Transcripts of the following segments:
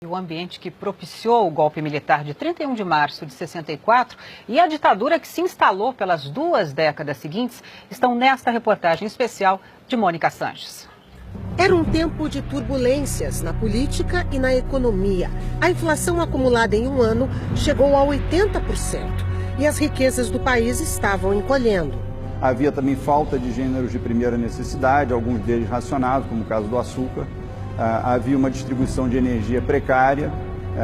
O ambiente que propiciou o golpe militar de 31 de março de 64 e a ditadura que se instalou pelas 2 décadas seguintes estão nesta reportagem especial de Mônica Sanches. Era um tempo de turbulências na política e na economia. A inflação acumulada em um ano chegou a 80% e as riquezas do país estavam encolhendo. Havia também falta de gêneros de primeira necessidade, alguns deles racionados, como o caso do açúcar. Havia uma distribuição de energia precária,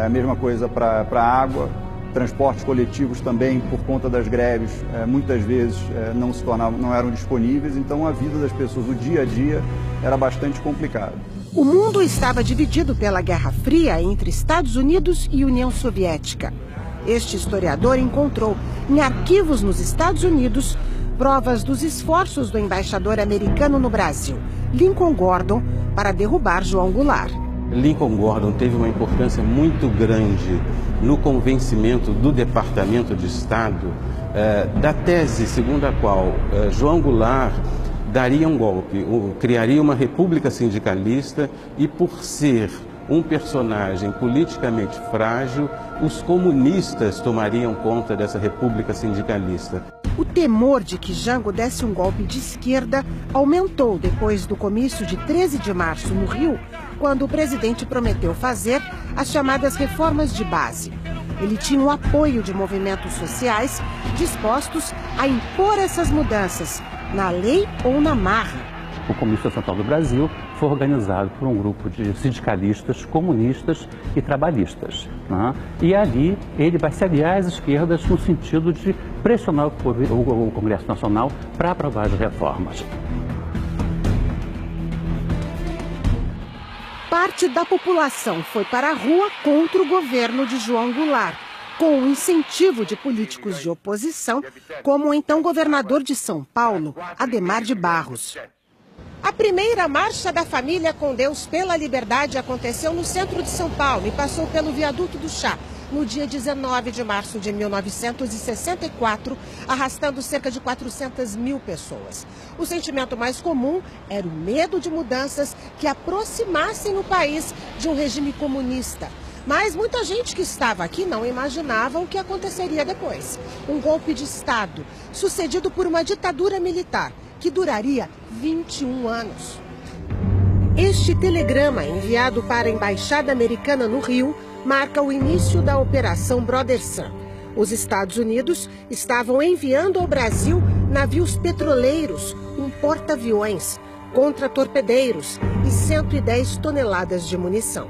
a mesma coisa para a água. Transportes coletivos também, por conta das greves, muitas vezes não eram disponíveis, então a vida das pessoas, o dia a dia, era bastante complicado. O mundo estava dividido pela Guerra Fria entre Estados Unidos e União Soviética. Este historiador encontrou em arquivos nos Estados Unidos provas dos esforços do embaixador americano no Brasil, Lincoln Gordon, para derrubar João Goulart. Lincoln Gordon teve uma importância muito grande no convencimento do Departamento de Estado da tese segundo a qual João Goulart daria um golpe, criaria uma república sindicalista e, por ser um personagem politicamente frágil, os comunistas tomariam conta dessa república sindicalista. O temor de que Jango desse um golpe de esquerda aumentou depois do comício de 13 de março no Rio, quando o presidente prometeu fazer as chamadas reformas de base. Ele tinha o apoio de movimentos sociais dispostos a impor essas mudanças, na lei ou na marra. O Comício Central do Brasil foi organizado por um grupo de sindicalistas, comunistas e trabalhistas, né? E ali ele vai se aliar às esquerdas no sentido de pressionar o Congresso Nacional para aprovar as reformas. Parte da população foi para a rua contra o governo de João Goulart, com o incentivo de políticos de oposição, como o então governador de São Paulo, Adhemar de Barros. A primeira Marcha da Família com Deus pela Liberdade aconteceu no centro de São Paulo e passou pelo Viaduto do Chá, no dia 19 de março de 1964, arrastando cerca de 400 mil pessoas. O sentimento mais comum era o medo de mudanças que aproximassem o país de um regime comunista. Mas muita gente que estava aqui não imaginava o que aconteceria depois. Um golpe de Estado, sucedido por uma ditadura militar, que duraria 21 anos. Este telegrama, enviado para a Embaixada Americana no Rio, marca o início da Operação Brother Sun. Os Estados Unidos estavam enviando ao Brasil navios petroleiros, um porta-aviões, contra-torpedeiros e 110 toneladas de munição.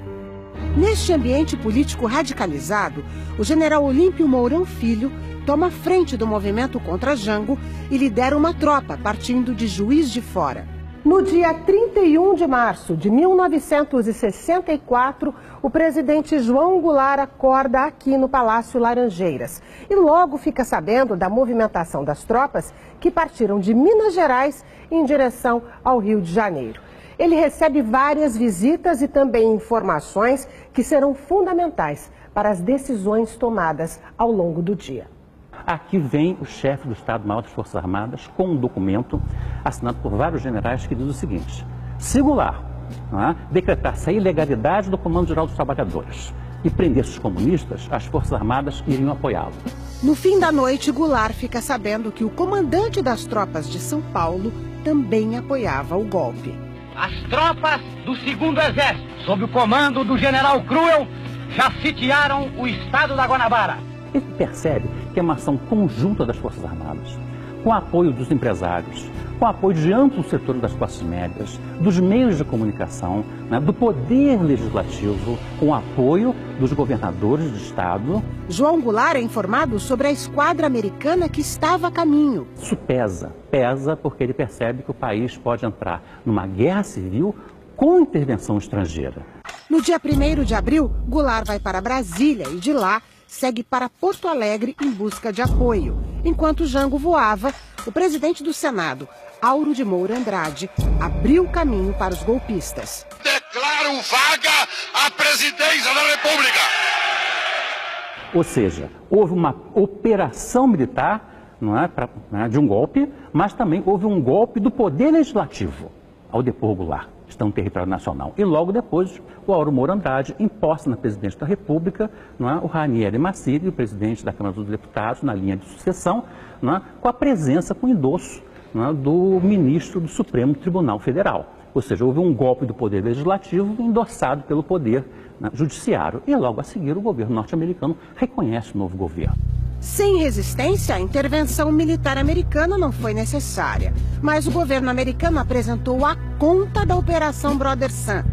Neste ambiente político radicalizado, o general Olímpio Mourão Filho toma frente do movimento contra Jango e lidera uma tropa partindo de Juiz de Fora. No dia 31 de março de 1964, o presidente João Goulart acorda aqui no Palácio Laranjeiras e logo fica sabendo da movimentação das tropas que partiram de Minas Gerais em direção ao Rio de Janeiro. Ele recebe várias visitas e também informações que serão fundamentais para as decisões tomadas ao longo do dia. Aqui vem o chefe do Estado-Maior das Forças Armadas com um documento assinado por vários generais que diz o seguinte: se Goulart decretasse a ilegalidade do Comando Geral dos Trabalhadores e prendesse os comunistas, as Forças Armadas iriam apoiá-lo. No fim da noite, Goulart fica sabendo que o comandante das tropas de São Paulo também apoiava o golpe. As tropas do 2º Exército, sob o comando do general Cruel, já sitiaram o estado da Guanabara. Ele percebe que é uma ação conjunta das Forças Armadas, com o apoio dos empresários, com o apoio de amplo setor das classes médias, dos meios de comunicação, do poder legislativo, com o apoio dos governadores de estado. João Goulart é informado sobre a esquadra americana que estava a caminho. Isso pesa porque ele percebe que o país pode entrar numa guerra civil com intervenção estrangeira. No dia 1º de abril, Goulart vai para Brasília e de lá segue para Porto Alegre em busca de apoio. Enquanto Jango voava, o presidente do Senado, Auro de Moura Andrade, abriu o caminho para os golpistas. Declaro vaga a presidência da República. Ou seja, houve uma operação militar de um golpe, mas também houve um golpe do poder legislativo ao depor Goulart. estão no território nacional. E logo depois, o Auro Moura Andrade imposta na presidente da República, não é, o Ranieri Massiri, o presidente da Câmara dos Deputados, na linha de sucessão, não é, com a presença, com o endosso, não é, do ministro do Supremo Tribunal Federal. Ou seja, houve um golpe do Poder Legislativo endossado pelo Poder, né, Judiciário. E logo a seguir, o governo norte-americano reconhece o novo governo. Sem resistência, a intervenção militar americana não foi necessária. Mas o governo americano apresentou a conta da Operação Brother Sun,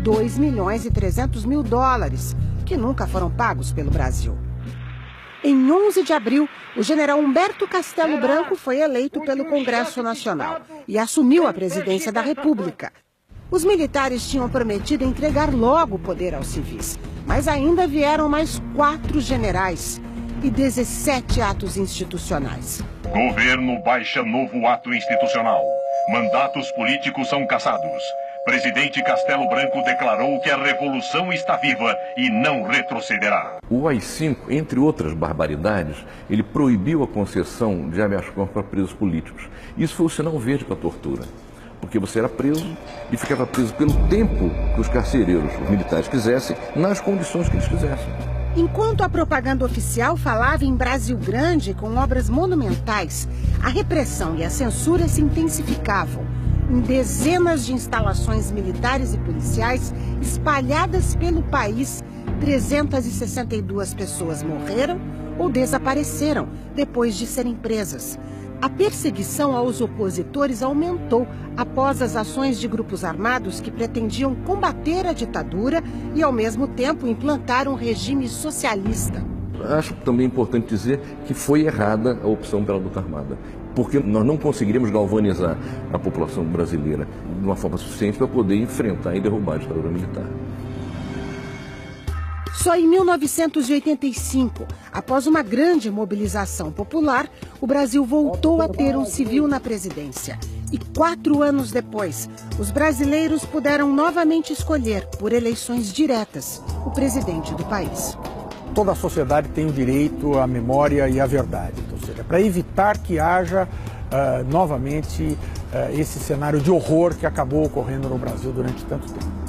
2 milhões e 300 mil dólares, que nunca foram pagos pelo Brasil. Em 11 de abril, o general Humberto Castelo Branco foi eleito pelo Congresso Nacional e assumiu a presidência da República. Os militares tinham prometido entregar logo o poder aos civis, mas ainda vieram mais 4 generais e 17 atos institucionais. Governo baixa novo ato institucional. Mandatos políticos são cassados. Presidente Castelo Branco declarou que a revolução está viva e não retrocederá. O AI-5, entre outras barbaridades, ele proibiu a concessão de habeas corpus para presos políticos. Isso foi o sinal verde para a tortura, porque você era preso e ficava preso pelo tempo que os carcereiros, os militares, quisessem, nas condições que eles quisessem. Enquanto a propaganda oficial falava em Brasil Grande com obras monumentais, a repressão e a censura se intensificavam. Em dezenas de instalações militares e policiais espalhadas pelo país, 362 pessoas morreram ou desapareceram depois de serem presas. A perseguição aos opositores aumentou após as ações de grupos armados que pretendiam combater a ditadura e, ao mesmo tempo, implantar um regime socialista. Acho também importante dizer que foi errada a opção pela luta armada, porque nós não conseguiríamos galvanizar a população brasileira de uma forma suficiente para poder enfrentar e derrubar a ditadura militar. Só em 1985, após uma grande mobilização popular, o Brasil voltou a ter um civil na presidência. E 4 anos depois, os brasileiros puderam novamente escolher, por eleições diretas, o presidente do país. Toda a sociedade tem o direito à memória e à verdade. Ou seja, para evitar que haja novamente esse cenário de horror que acabou ocorrendo no Brasil durante tanto tempo.